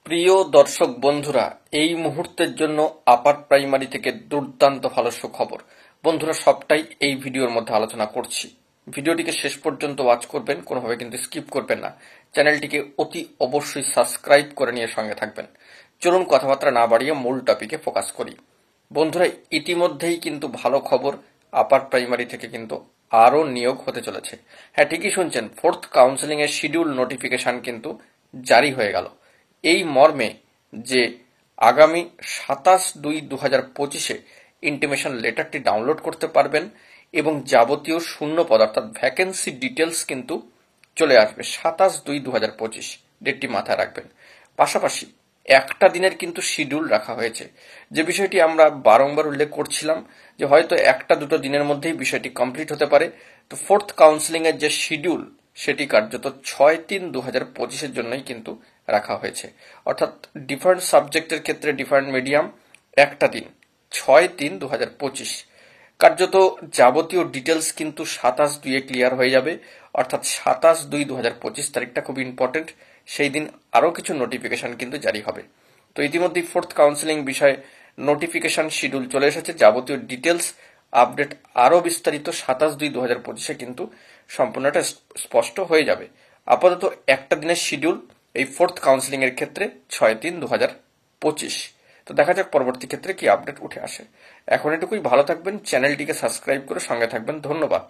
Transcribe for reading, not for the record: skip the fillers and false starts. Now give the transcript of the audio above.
প্রিয় দর্শক বন্ধুরা, এই মুহূর্তের জন্য আপার প্রাইমারি থেকে দুর্দান্ত ভালো সুখবর। বন্ধুরা, সবটাই এই ভিডিওর মধ্যে আলোচনা করছি। ভিডিওটিকে শেষ পর্যন্ত ওয়াচ করবেন, কোনোভাবে কিন্তু স্কিপ করবেন না। চ্যানেলটিকে অতি অবশ্যই সাবস্ক্রাইব করে নিয়ে সঙ্গে থাকবেন। চলুন কথাবার্তা না বাড়িয়ে মূল টপিকে ফোকাস করি। বন্ধুরা, ইতিমধ্যেই কিন্তু ভালো খবর, আপার প্রাইমারি থেকে কিন্তু আরও নিয়োগ হতে চলেছে। হ্যাঁ, ঠিকই শুনছেন, 4th কাউন্সেলিং এর শিডিউল নোটিফিকেশন কিন্তু জারি হয়ে গেল। এই মর্মে যে আগামী 27/2/2025 ইন্টিমেশন লেটারটি ডাউনলোড করতে পারবেন এবং যাবতীয় শূন্য পদ অর্থাৎ ভ্যাকেন্সি ডিটেলস কিন্তু চলে আসবে 27/2/2025, ডেটটি মাথায় রাখবেন। পাশাপাশি একটা দিনের কিন্তু শিডিউল রাখা হয়েছে, যে বিষয়টি আমরা বারংবার উল্লেখ করছিলাম যে হয়তো একটা দুটো দিনের মধ্যেই বিষয়টি কমপ্লিট হতে পারে। তো 4th কাউন্সেলিং এর যে শিডিউল সেটি কার্যত 6/3/2025 জন্যই কিন্তু রাখা হয়েছে। অর্থাৎ ডিফারেন্ট সাবজেক্টের ক্ষেত্রে ডিফারেন্ট মিডিয়াম একটা দিন, 6/3/2025। কার্যত যাবতীয় ডিটেলস কিন্তু 27/2 ক্লিয়ার হয়ে যাবে। অর্থাৎ 27/2/2025 তারিখটা খুব ইম্পর্টেন্ট। সেই দিন আরও কিছু নোটিফিকেশন কিন্তু জারি হবে। তো ইতিমধ্যেই 4th কাউন্সেলিং বিষয়ে নোটিফিকেশন শিডিউল চলে এসেছে। যাবতীয় ডিটেলস আপডেট আরও বিস্তারিত 27/2/2025 কিন্তু সম্পূর্ণটা স্পষ্ট হয়ে যাবে। আপাতত একটা দিনের শিডিউল এই 4th কাউন্সেলিং এর ক্ষেত্রে 6/3/2025। তো দেখা যাক পরবর্তী ক্ষেত্রে কি আপডেট উঠে আসে। এখন এটুকুই, ভালো থাকবেন, চ্যানেলটিকে সাবস্ক্রাইব করে সঙ্গে থাকবেন। ধন্যবাদ।